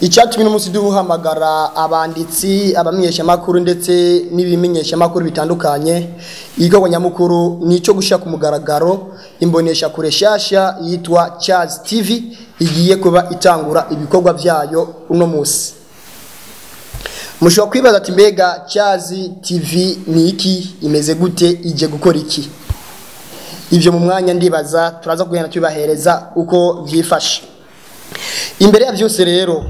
Icyatumye n'umunsi duhamagara abanditsi abamenyesha makuru ndetse n'ibimenyesha makuru bitandukanye igikorwa nyamukuru nico gushaka ku mugaragaro imbonesha kure shasha yitwa Charles TV igiye kuba itangura ibikorwa byayo uno munsi. Mushobora kwibaza ati mbega Charles TV ni iki, imeze gute, ije gukora iki? Ivyo mu mwanya ndibaza turaza kugenda tubahereza uko vyifashe. Imbere ya byose rero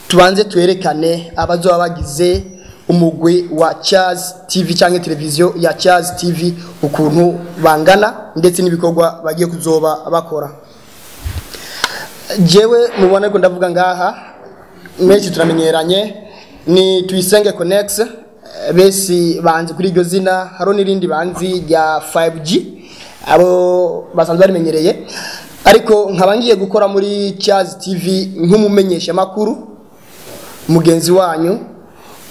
tubanze twerekane abazoba bagize umugwi wa Charles TV cyangwa televiziyo ya Charles TV ukuntu bangana ndetse n'ibikorwa bagiye kuzoba bakora. Jewe mubona ko ndavuga ngaha menshi turamenyeranye ni Tuyisenge Connect, besi banzi kuri iryo zina, haro nirindi banzi rya 5G abo basanzwe barimenyereye, ariko nkabangiye gukora muri Charles TV nk'umumenyesha makuru mugenzi wanyu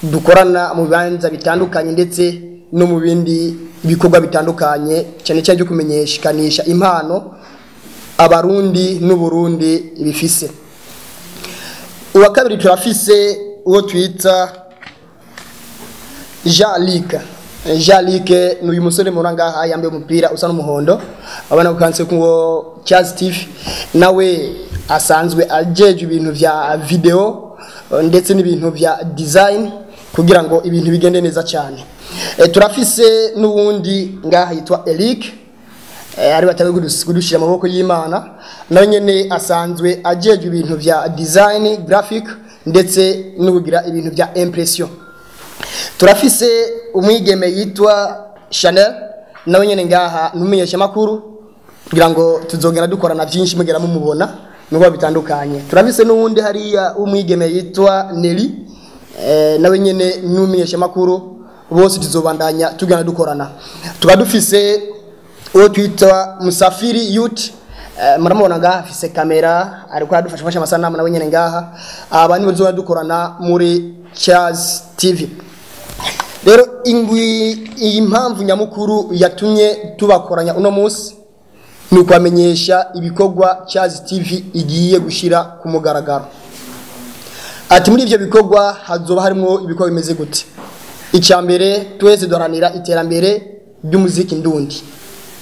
dukorana mu bibanza bitandukanye ndetse no mu bindi bikorwa bitandukanye cyane cyane cyo kumenyeshikanisha impano abarundi n'uburundi bifise. Uwa kabiri turafise uwo twita Jalike n'uyu musore muranga yambaye umupira usa n'umuhondo, abana kukanse ko Charles TV nawe asanzwe ajeje ibintu vya video ndetse n'ibintu vya design kugira ngo ibintu bigende neza cyane. Turafise n'uwundi ngaha yitwa Eric, ari batawe kudushira amaboko y'Imana, nawe nyene asanzwe ajeje ibintu vya design graphic ndetse n'ubugira ibintu vya impression. Turafise umwigeme yitwa Chanel, nawe nyene ngaha numenyesha makuru kugira ngo tuzongera dukorana byinshi mugera mumubona nuko bitandukanye. Turafise n'uwundi hariya umwigeme yitwa Nelly, nawe nyene numenyesha makuru, bose tuzobandanya tugana dukorana. Tukadufise uwo twita Musafiri Youth, muramubona ngaha afise kamera ariko adufasha amasanamu, nawe nyene ngaha abandi bazobana dukorana muri Charles TV. Rero iyi mpamvu nyamukuru yatumye tubakoranya uno munsi nuko amenyesha ibikorwa Charles TV igiye gushira ku mugaragaro. Ati muri ivyo bikorwa hazoba harimo ibikorwa bimeze gute? Icyambere twese duharanira iterambere ry'umuziki ndundi,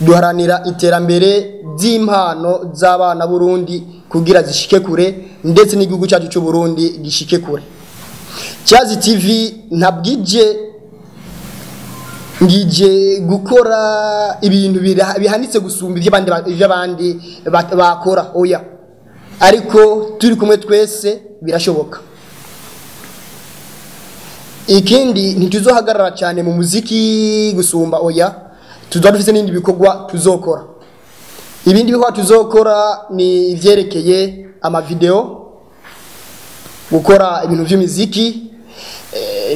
duharanira iterambere by'impano z'abana Burundi kugira zishike kure ndetse n'igihugu cyacu cy'u Burundi gishike kure. Charles TV ngije gukora ibintu bihanitse gusumba iby'abandi bakora oya, ariko turi kumwe twese birashoboka. Ikindi ntituzohagarara cyane mu muziki gusumba oya, tuzadufise n'indi bikorwa tuzokora. Ibindi bikorwa tuzokora ni ivyerekeye ama video, gukora ibintu by'umuziki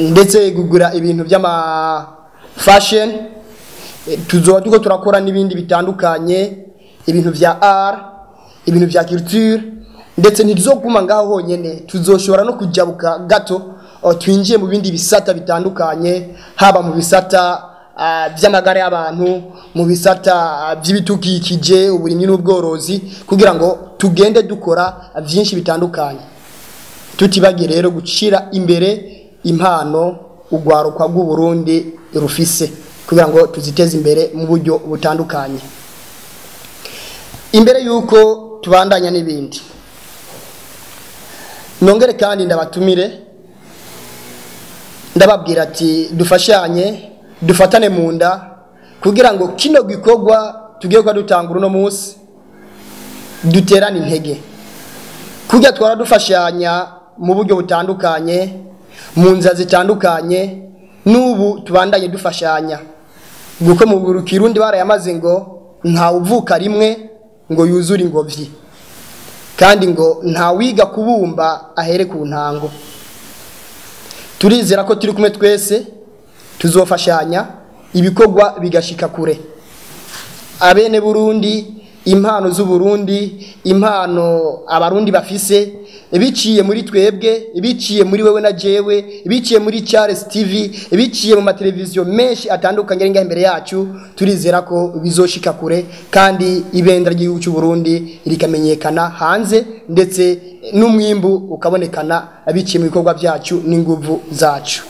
ndetse gugura ibintu by'ama fashion, tuzoba duko turakora n'ibindi bitandukanye, ibintu vya art, ibintu vya culture, ndetse ntizoguma ngaho honyene, tuzoshobora no kujabuka gato twinjiye mu bindi bisata bitandukanye, haba mu bisata by'amagara y'abantu, mu bisata by'ibitukikije, uburimyi n'ubworozi, kugira ngo tugende dukora byinshi bitandukanye. Tutibage rero gucira imbere impano ugwaruka rw'u Burundi rufise kugira ngo tuziteze imbere mu buryo butandukanye. Imbere yuko tubandanya n'ibindi, nongere kandi ndabatumire ndababwira ati dufashanye dufatane mu nda kugira ngo kino gikorwa tugiye kwa dutangura no munsi duterane intege kugira twara dufashanya mu buryo butandukanye, mu nzira zitandukanye, n'ubu tubandanye dufashanya guko mu Kirundi barayamaze ngo nta uvuka rimwe ngo yuzure ingobyi, kandi ngo nta wiga kubumba ahere ku ntango. Turizera ko turi kumwe twese tuzofashanya ibikorwa bigashika kure. Abene Burundi impano z'u Burundi, impano abarundi bafise biciye muri twebwe, biciye muri wewe na jewe, biciye muri Charles TV, biciye mu mateleviziyo menshi atandukanye ari imbere yacu. Turizera ko bizoshika kure kandi ibendera ry'igihugu cy'u Burundi rikamenyekana hanze, ndetse n'umwimbu ukabonekana biciye mu bikorwa byacu n'inguvu zacu.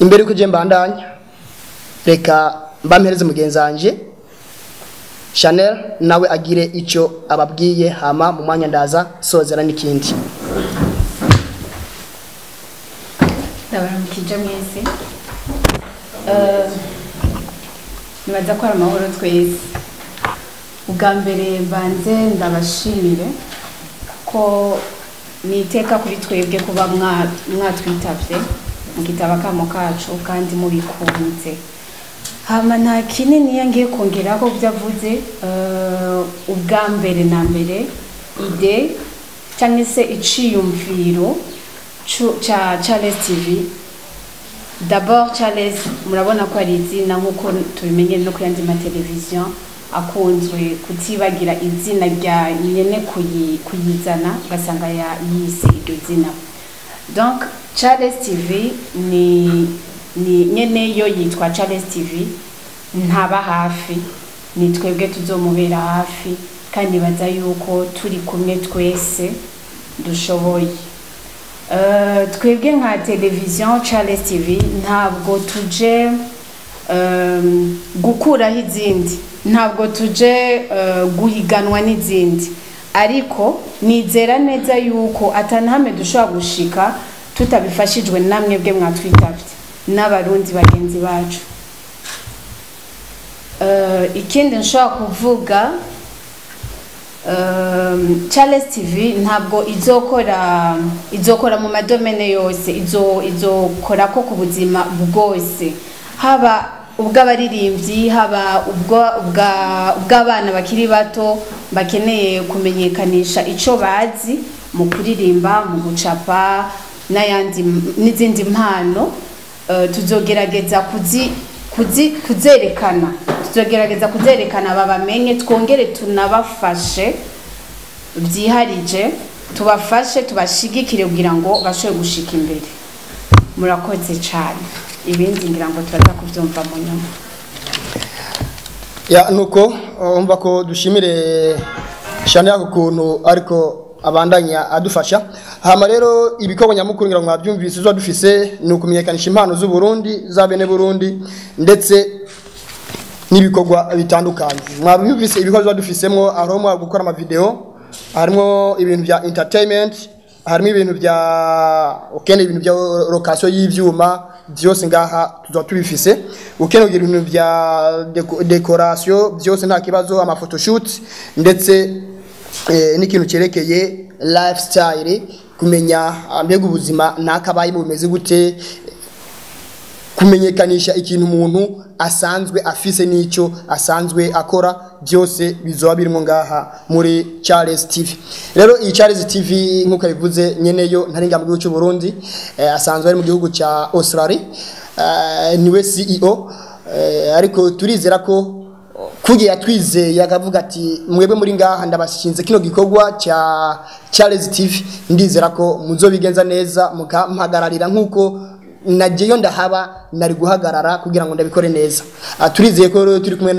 Imbere yuko je mbandanya, reka mbampereze mugenzanje Chanel nawe agire icyo ababwiye, hama mu mwanya ndaza sozera n'ikindi. Ndabaramukije mwese. Nibaza ko ari amahoro twese. Ubwa mbere banze ndabashimire ko niteka kuri twebwe kuba mwatwitavye mu gitabo kamo kacu kandi mubikunze. Hama nta kinini yangiye kongeraho byavuze. Ubwa mbere na mbere ide cyangwa se iciyumviro cha Charles TV. D'abord Charles murabona ko ari izina nkuko tubimenye no kuyandi mateleviziyo akunzwe kutibagira izina rya nyene kuyizana ugasanga yise iryo zina. Donc Charles TV ni nyene yo yitwa Charles TV, ntaba hafi, ni twebwe tuzomubera hafi kandi baza yuko turi kumwe twese dushoboye. Twebwe nka televiziyo Charles TV ntabwo tuje gukuraho izindi, ntabwo tuje guhiganwa n'izindi, ariko nizera neza yuko atanahame dushobora gushika tutabifashijwe namwe bwe mwatwitavye n'abarundi bagenzi bacu. Ikindi nshobora kuvuga, Charles TV ntabwo izokora mu madomene yose, izokora ko ku buzima bwose, haba ubw'abaririmbyi, haba ubw'abana bakiri bato bakeneye kumenyekanisha ico bazi mu kuririmba, mu gucapa n'izindi mpano. Tuzogerageza kuzerekana babamenye, twongere tunabafashe byiharije, tubafashe tubashigikire kugira ngo bashobore gushika imbere. Murakoze cyane, ibindi ngira ngo turaza kubyumva mu nyuma. Nuko umva ko dushimire Chanel ukuntu ariko abandanya adufasha. Hama rero ibikorwa nyamukuru ngira ngo mwabyumvise zo dufise ni ukumenyekanisha impano z'u Burundi, za bene Burundi, ndetse n'ibikorwa bitandukanye. Mwabyumvise ibikorwa zo dufisemo, aho mwa gukora ama video, harimo ibintu bya entertainment, harimo ibintu bya ibintu bya location y'ivyuma byose ngaha tuzo tubifise. Ukeneye ibintu bya decoration byose nta kibazo, ama photoshoot, ndetse n'ikintu cyerekeye lifestyle, kumenya mbega ubuzima nakabaye bumeze gute, kumenyekanisha ikintu umuntu asanzwe afise n'icyo asanzwe akora, byose bizoba birimo ngaha muri Charles TV. Rero iyi Charles TV nkuko bivuze nyene yo ntaringa mu gihugu cy'u Burundi, asanzwe ari mu gihugu cya Australia, niwe CEO, ariko turizera ko kugiye twizeye akavuga ati mwebwe muri ngaha ndabashinze kino gikorwa cya Charles TV, ndizera ko muzobigenza neza mukampagararira nkuko najeyo ndahaba nari guhagarara kugira ngo ndabikore neza. Turizeye ko turi kumwe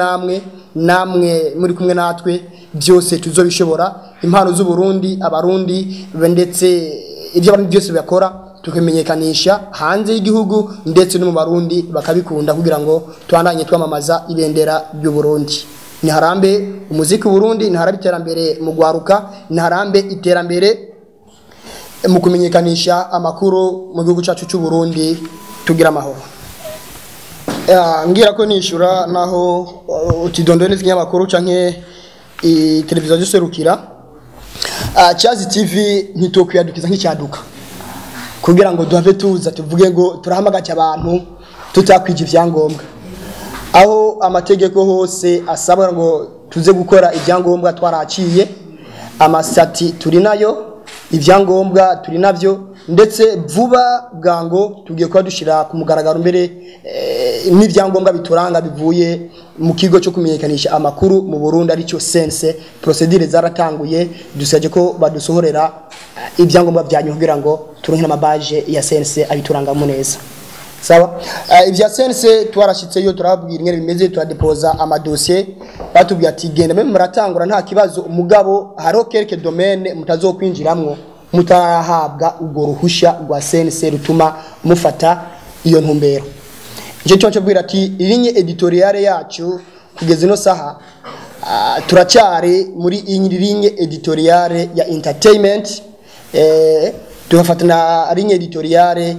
namwe muri kumwe natwe, byose tuzobishobora. Impano z'u Burundi, abarundi, ndetse ibyo abantu byose bakora tukimenyekanisha hanze y'igihugu ndetse no mu Barundi bakabikunda, kugira ngo twandanye twamamaza ibendera ry'u Burundi. Ni harambe umuziki w'u Burundi, ni harambe iterambere mu gwaruka, ni harambe iterambere mu kumenyekanisha amakuru mu gihugu cyacu cy'u Burundi. Tugira amahoro. Ngira ko nishura naho utidondone z'inyamakuru canke televiziyo ziserukira. Charles TV ntitokwiyadukiza nk'icyaduka kugira ngo duhave tuza tuvuge ngo turahamagaje abantu tutakwije ivyangombwa, aho amategeko hose asaba ngo tuze gukora ivyangombwa twaraciye, amasati turi nayo, ivyangombwa turi navyo, ndetse vuba bwango tugiye kuba dushira ku mugaragaro mbere n'ivyangombwa bituranga bivuye mu kigo cyo kumenyekanisha amakuru mu Burundi ari cyo sense procedure zaratanguye dusaje ko badusohorera ivyangombwa byanyu kugira ngo turonke amabaje ya sense abituranga mu neza sawa ivya sense twarashitse yo turabwira ingene bimeze turadepoza amadosier batubwiye ati genda meme muratangura nta kibazo umugabo haro quelque domaine mutazokwinjiramwo mutahabwa ubwo ruhusha rwa sense rutuma mufata iyo ntumbero je cyo bwira ati irinye editoriale yacu kugeza ino saha turacyari muri irinye editoriale ya entertainment tuhafatana irinye editoriale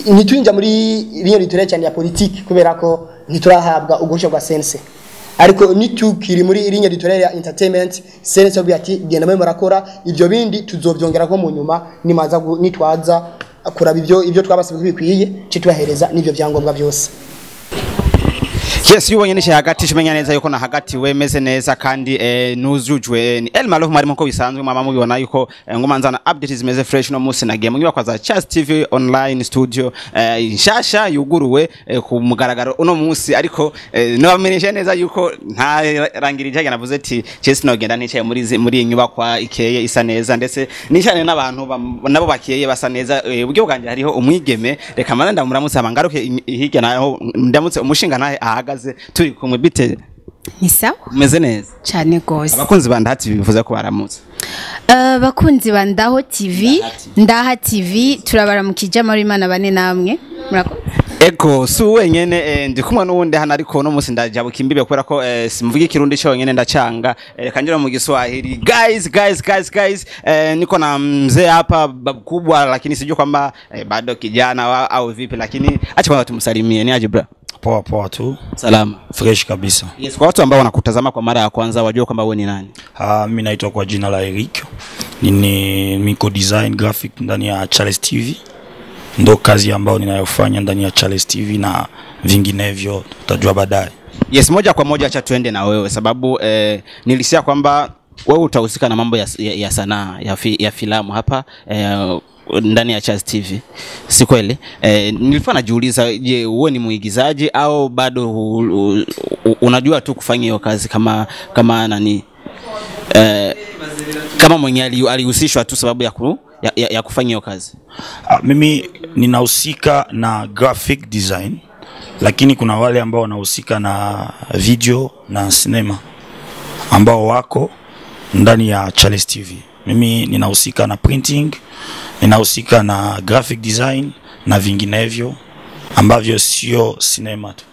nitwinja muri irinye editoriale cyane ya politique kubera ko ntiturahabwa ugurisha gwa sense ariko nitukiri muri irinye editoriale ya entertainment sense obya ati genda mwe murakora ivyo bindi tuzovyongera ko mu nyuma nimaza nitwaza akora ibyo twabasabye bikwiye citwahereza n'ivyo vyangombwa byose. Yes, yubonye nishe hagati shumenya neza yuko na hagati wemeze neza kandi nuzujwe ni El Malofu marimo ko bisanzwe mama mubibona yuko ngomanzana update zimeze fresh no musi nagiye mu nyubako za Chas TV online studio nshasha yuguruwe ku mugaragaro uno musi ariko no bamenyesha neza yuko nta rangirije navuze ati Chess no genda nicaye muri nyubako ikeye isa neza ndetse nishane n'abantu nabo bakiyeye basa neza ubwo bwanje hariho umwigeme reka mana ndamuramutse abangaruke hirya naho ndamutse umushinga nahe ahagaze turi kumwe bite ni sawa umeze neza cyane gose abakunzi bandaha TV bivuze ko baramutse bakunzi bandaho TV ndaha TV turabaramukije muri Imana bane namwe murakoze ego su wenyene ndi kumwe n'uwundi hano ariko no musi ndajabuka imbibe kubera ko simvuga ikirundi cyo wenyene ndacanga reka njira mu Kiswahili guys niko na mzee hapa kubwa lakini sijui kwamba bado kijana au vipi lakini acha kwanza tumsalimie ni aje bra Poa tu. Salama. Fresh kabisa. Yes, kwa watu ambao wanakutazama kwa mara ya kwanza wajue kwamba wewe ni nani? Mimi naitwa kwa jina la Eric. Niko design graphic ndani ya Charles TV. Ndo kazi ambayo ninayofanya ndani ya Charles TV na vinginevyo tutajua baadaye. Yes, moja kwa moja acha tuende na wewe sababu nilisikia kwamba wewe utahusika na mambo ya sanaa ya filamu hapa ndani ya Chas TV. Si kweli? Nilikuwa najiuliza je, wewe ni muigizaji au bado unajua tu kufanya hiyo kazi kama nani? Kama mwenye alihusishwa tu sababu ya kufanya hiyo kazi. Mimi ninahusika na graphic design lakini kuna wale ambao wanahusika na video na cinema ambao wako ndani ya Charles TV. Mimi ninahusika na printing, ninahusika na graphic design na vinginevyo ambavyo sio cinema tu.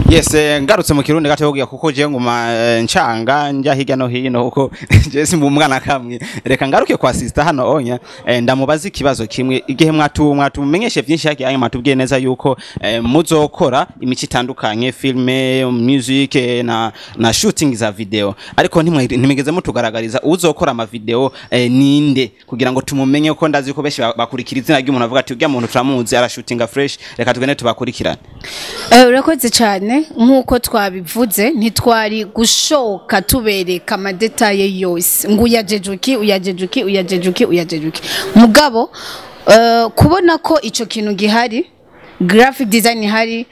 Yes, ngarutse mu Kirundi gatoya kuko je nguma ncanga njya higa no hino huko je simba umwana kamwe reka ngaruke kwa sister hano onya ndamubaza ikibazo kimwe igihe mwatumenyeshe byinshi yake ayo matubwiye neza yuko muzokora imici itandukanye filme music na shooting za video ariko ntimigeze mutugaragariza uzokora ama video ninde kugira ngo tumumenye ko ndazi ko beshi bakurikira izina ry'umuntu avuga ati ujya muntu turamuzi ara shootinga fresh reka tugende tubakurikirana. Urakoze cyane nkuko twabivuze ntitwari gushoka tubereka ama detail yose ngo uyajejuki mugabo kubona ko ico kintu gihari graphic design ihari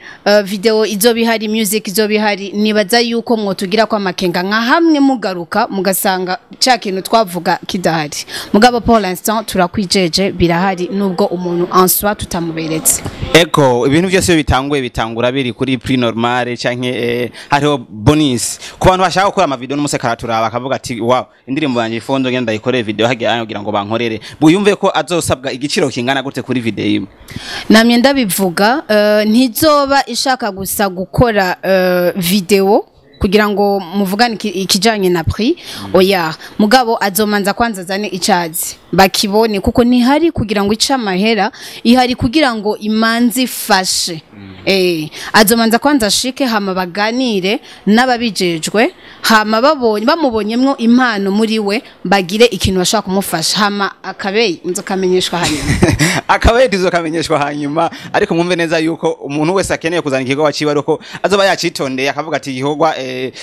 video izo bihari music izo bihari nibaza yuko mwotugira kwa makenga nka hamwe mugaruka mugasanga cya kintu twavuga kidahari mugabo pour l'instant turakwijeje birahari nubwo umuntu en soi tutamuberetse. Eko ibintu byose bitangura biri kuri prix normale canke hariho bonus ku bantu bashaka gukora ama video n'umusekara turaba akavuga ati wow indirimbo yanje ifondo ngenda ikoreye video hagiye kugira ngo bankorere buyumve ko azosabwa igiciro kingana gute kuri video imwe. Namye ndabivuga ntizoba ishaka gusa gukora video kugira ngo muvugane ikijanye na prix oya mugabo azomanza kwanza zane icazi bakibone kuko ntihari kugira ngo ica mahera ihari kugira ngo imanzi fashe azomanza kwanza shike hama baganire n'ababijejwe hama bamubonyemwo impano muri we bagire ikintu bashaka kumufasha hama akabeyi nzokamenyeshwa hanyuma akabeyi tuzokamenyeshwa hanyuma ariko mwumve neza yuko umuntu wese akeneye kuzana ikigo waciwe ariko azoba yacitondeye akavuga ati igihogwa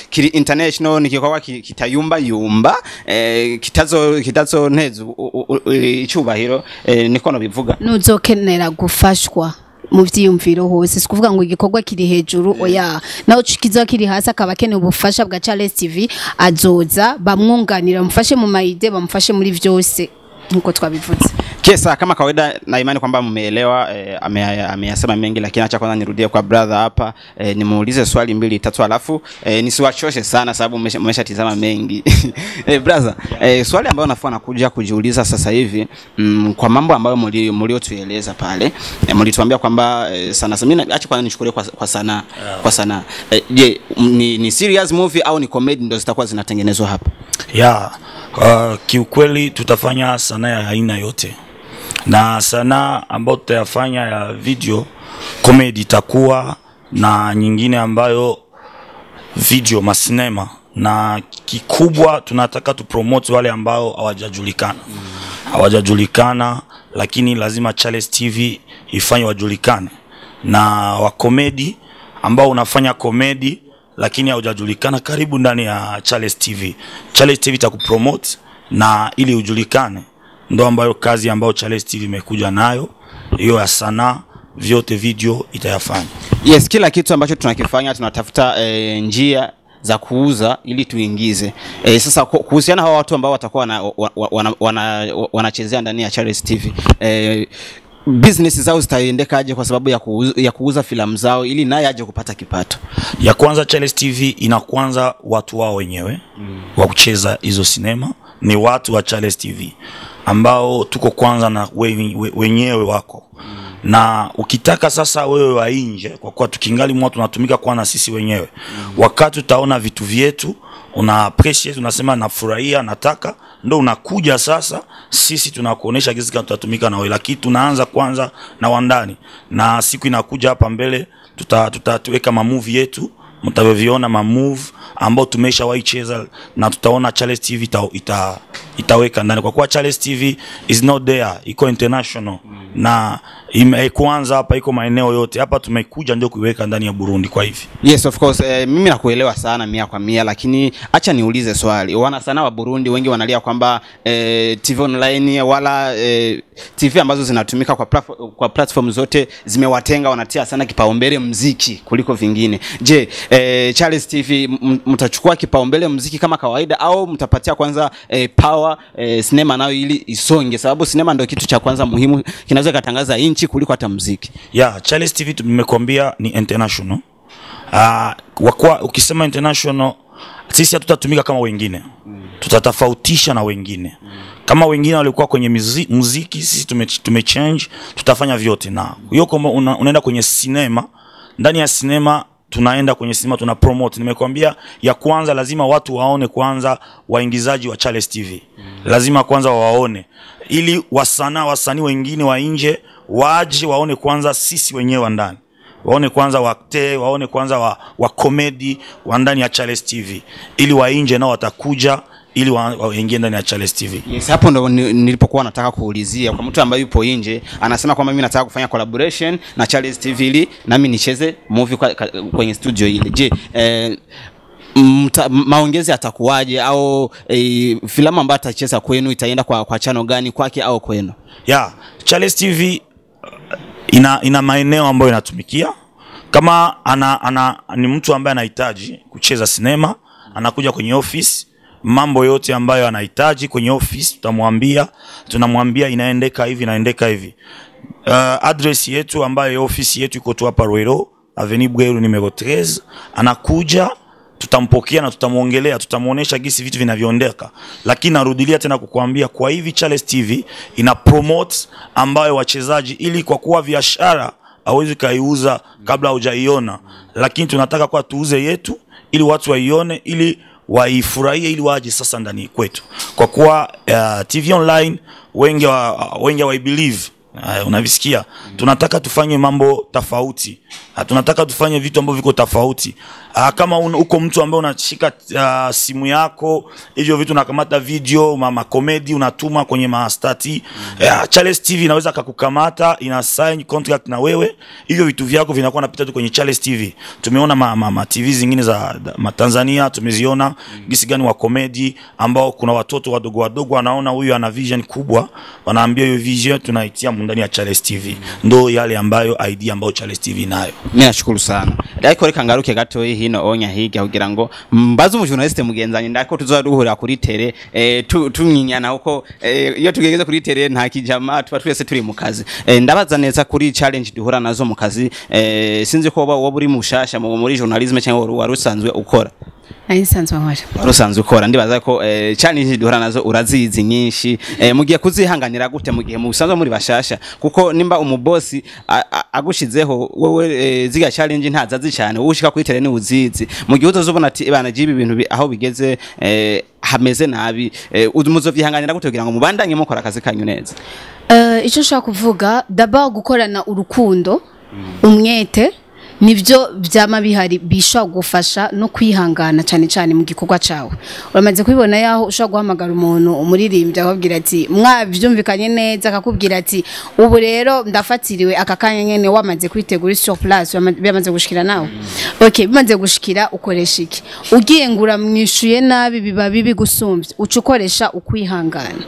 kiri international, ni gikorwa kitayumba yumba, kitazo ntezo icubahiro, niko no bivuga. Nuzokenera gufashwa mu vyiyumviro hose, sikuvuga ngo igikorwa kiri hejuru oya, naho kizo kiri hasi akaba keneye ubufasha bwa Charles TV, azoza bamwunganira, mufashe mu maide, bamufashe muri vyose nkuko twabivuze. Kesa, kama kawaida na imani kwamba mmeelewa, ameyasema mengi, lakini acha kwanza nirudie kwa brother hapa, nimuulize swali 2 3 alafu nisiwachoshe sana sababu mmeshatizama mengi. Brother, swali ambayo nafua nakuja kujiuliza sasa hivi, kwa mambo ambayo mliotueleza pale, mlituambia kwamba sana mimi acha kwanza nichukulie kwa sana, kwa sana. Je, ni serious movie au ni comedy ndio zitakuwa zinatengenezwa hapa? Kiukweli tutafanya sanaa ya aina yote, na sanaa ambayo tutayafanya ya video comedy itakuwa, na nyingine ambayo video masinema, na kikubwa tunataka tupromote wale ambao hawajajulikana, lakini lazima Charles TV ifanye wajulikane, na wa comedy ambao unafanya comedy lakini haujajulikana, karibu ndani ya Charles TV. Charles TV itakupromote na ili ujulikane, ndo ambayo kazi ambayo Charles TV imekuja nayo, hiyo ya sanaa vyote video itayafanya. Yes, kila kitu ambacho tunakifanya tunatafuta njia za kuuza ili tuingize. Sasa kuhusiana hawa watu ambao watakuwa wanachezea ndani ya Charles TV, business zao zitaendekaje kwa sababu ya kuuza filamu zao ili naye aje kupata kipato? Ya kwanza, Charles TV inakuanza watu wao wenyewe wa kucheza hizo sinema, ni watu wa Charles TV ambao tuko kwanza na wenyewe wako. Na ukitaka sasa wewe wa nje, kwa kuwa tukingali mwa tunatumika kwa na sisi wenyewe, wakati utaona vitu vyetu una appreciate, unasema nafurahia, nataka, ndo unakuja sasa sisi tunakuonesha jinsi gani tutatumika na wewe. Lakini tunaanza kwanza na wandani, na siku inakuja hapa mbele tutaweka movie yetu, mtaviona move ambao tumeshawahi cheza, na tutaona Charles TV itaweka ndani, kwa kuwa Charles TV is not there, iko international na kwanza hapa iko maeneo yote. Hapa tumekuja ndio kuiweka ndani ya Burundi kwa hivi. Yes, of course, mimi nakuelewa sana 100%, lakini acha niulize swali. Wana sana wa Burundi wengi wanalia kwamba TV online wala TV ambazo zinatumika kwa platform zote zimewatenga, wanatia sana kipaumbele muziki kuliko vingine. Je, Charles TV mtachukua kipaumbele muziki kama kawaida au mtapatia kwanza power sinema nayo ili isonge, sababu sinema ndio kitu cha kwanza muhimu kinaweza katangaza inchi kuliko hata muziki? Charles TV tumekwambia ni international. Ukisema international, sisi hatutatumika kama wengine. Tutatofautisha na wengine. Kama wengine walikuwa kwenye muziki, sisi tumechange, tutafanya vyote. Na hiyo kama unaenda kwenye sinema, ndani ya sinema tunaenda kwenye sinema tuna promote. Nimekwambia ya kwanza lazima watu waone kwanza waingizaji wa Charles TV. Lazima kwanza waone, ili wasanii wengine wa nje waje waone kwanza sisi wenyewe ndani. Waone kwanza waone kwanza wa comedy wa ndani ya Charles TV, ili wa nje nao watakuja ili waingie ndani ya Charles TV. Yes, hapo ndo nilipokuwa nataka kuulizia kwa mtu ambaye yupo nje, anasema kwamba mimi nataka kufanya collaboration na Charles TV ili nami nicheze movie kwenye studio ile. Je, maongezi atakuwaje, au filamu ambayo atacheza kwenu itaenda kwa channel gani, kwake au kwenu? Charles TV ina maeneo ambayo inatumikia. Kama ni mtu ambaye anahitaji kucheza sinema, anakuja kwenye office, mambo yote ambayo anahitaji kwenye office tunamwambia inaendeka hivi. Address yetu ambayo office yetu iko tu hapa Roero, Avenue Bweru numero 13, anakuja, tutampokea na tutamuongelea, tutamuonesha gisi vitu vinavyoendeka. Lakini narudilia tena kukuambia, kwa hivi Charles TV ina promote ambayo wachezaji, ili kwa kuwa biashara hawezi kaiuza kabla hujaiona, lakini tunataka kwa tuuze yetu ili watu waione, ili waifurahie, ili waje sasa ndani kwetu. Kwa kuwa TV online wengi wa believe Unavisikia? Tunataka tufanye mambo tofauti. Tunataka tufanye vitu ambavyo viko tofauti. Kama uko mtu ambaye unashika simu yako, hivyo vitu unakamata video, comedy unatuma kwenye mastati, Charles TV inaweza kukukamata, ina sign contract na wewe. Hivyo vitu vyako vinakuwa napita tu kwenye Charles TV. Tumeona TV zingine za Tanzania, tumeziona gisi gani wa comedy ambao kuna watoto wadogo wanaona huyu ana vision kubwa, wanaambia hiyo vision tunaitia ndani ya Charles TV. Ndo yale ambayo idea ambayo Charles TV nayo. Mimi nashukuru sana. Ariko reka ngaruke gato hino onya higa kugira ngo mbaze umujournaliste mugenzanye ndako tuzoduhura kuri tele tunyinyana uko iyo tugegeze kuri tele nta kijama tuba twese turi mu kazi. Ndabaza neza kuri challenge duhura nazo mu kazi, sinzi ko wowe uri mushasha muri journalism cyangwa wari usanzwe ukora. Ayisanzwe nkora. Rusanzwe ukora ndibaza ko challenge duhura nazo urazizi nyinshi, mugiye kuzihanganira gute mugihe musanzwe muri bashasha, kuko nimba umubosi agushizeho wowe ziga challenge ntazazi cyane ushika kuri tele ni uzizi, mugihe utazobona ati bana jibi ibintu aho bigeze hameze nabi, muzovyihanganira gute kugira ngo mubandanye mukora akazi kanyu neza? Ico nshaka kuvuga d'abord gukorana urukundo, umwete nivyo byama bihari bisha gufasha no kwihangana cyane cyane mu gikorwa cawe. Uramaze kubibona yaho ushaka guhamagara umuntu umuririmbye akabwira ati mwavyumvikanye neza, akakubwira ati ubu rero ndafatiriwe akakanya nyene wamaze kwitegura sur place, byamaze gushikira nawe. Okay, bimaze gushikira ukoresha iki? Ugiye ngura mwishuye nabi biba bibi gusumvye, ucukoresha ukwihangana.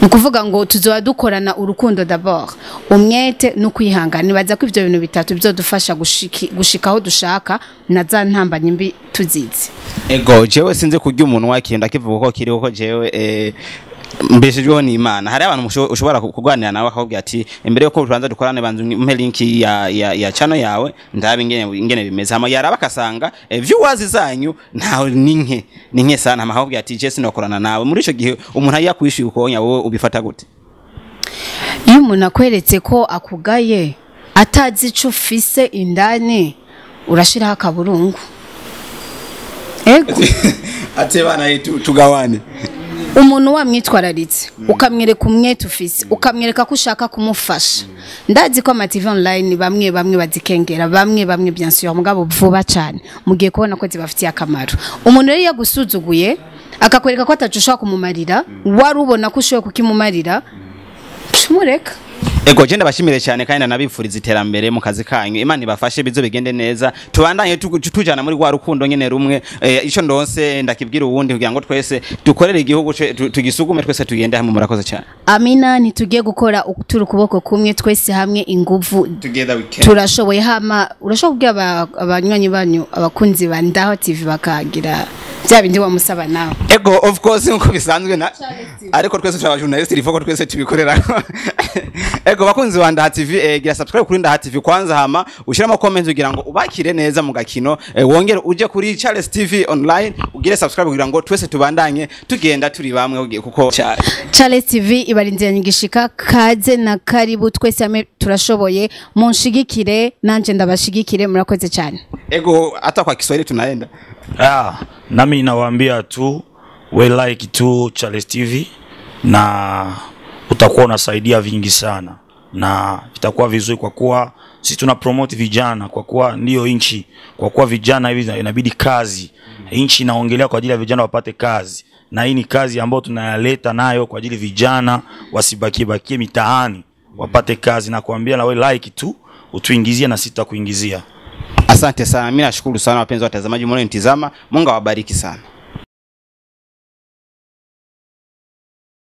Nukuvuga ngo tuzoba dukorana urukundo d'abord, umwete no kwihangana. Nibaza ko ivyo bintu bitatu bizodufasha gushikaho dushaka na za ntambanye mbi tuzizi. Ego jewe sinze kurya umuntu wakinda kivuga ko kiri uko jewe mbeshejweho ni Imana. Hari abantu ushobora kugwanira nawe akakubwira ati imbere yuko tubanza dukorane banzu umpe link ya channel yawe ndabe ingene bimeze, hama yaraba kasanga viewers zanyu ntaho ninke sana, hama akakubwira ati je sinokorana nawe. Muri ico gihe umuntu ayakwishyuye ukonya wowe ubifata gute? Iyo umuntu akweretse ko akugaye atazi ico ufise indani urashiraho akaburungu. Ego ate bana tugawane. Umuntu wamwitwararitse ukamwereka umwete ufise, ukamwereka ko ushaka kumufasha. Ndazi ko TV online bamwe bazikengera, bamwe bien sûr mugabo vuba cyane mugiye kubona ko zibafitiye akamaro. Umuntu rero yagusuzuguye akakwereka ko atacushaka kumumarira, wari ubona ko ushoye kukimumarira, mureka. Ego jenda bashimire cyane kandi nabifuriza iterambere mu kazi kanyu. Imana ibafashe bizo bigende neza, tubandanye tujana muri gwa rukundo nyene rumwe. Ico ndonse ndakibwira uwundi kugira ngo twese dukorere igihugu tugisugume twese tugende hamwe. Murakoze cyane. Amina, ntitugiye gukora turi kuboko kumwe twese hamwe inguvu turashoboye. Hama urashobora kubwira abanywanyi banyu abakunzi ba Ndaho TV bakagira bya bindi wamusaba nawe. Ego of course nko bisanzwe na ariko twese turi journalist rifoko twese tubikorera. Ego bakunzi wa Ndaho TV, gira subscribe kuri Ndaho TV kwanza, hama ushiramo comments kugira ngo ubakire neza mu gakino, wongere uje kuri Charles TV online ugire subscribe kugira ngo twese tubandanye tugenda turi bamwe, kuko Charles TV ibarinzira nyigishika kaze na karibu twese hamwe turashoboye. Munshigikire nanje ndabashigikire, murakoze cyane. Ego hata kwa Kiswahili tunaenda. Nami nawaambia tu we like tu Charles TV na utakuwa unasaidia vingi sana na itakuwa vizuri, kwa kuwa sisi tuna promote vijana, kwa kuwa ndio inchi, kwa kuwa vijana hivi inabidi kazi. Inchi inaongelea kwa ajili ya vijana wapate kazi, na hii ni kazi ambayo tunayaleta nayo kwa ajili vijana wasibakie mitaani, wapate kazi. Na kuambia na we like tu utuingizie na sisi tutakuingizia. Asante sana, mimi nashukuru sana wapenzi watazamaji mlionitazama. Mungu awabariki sana.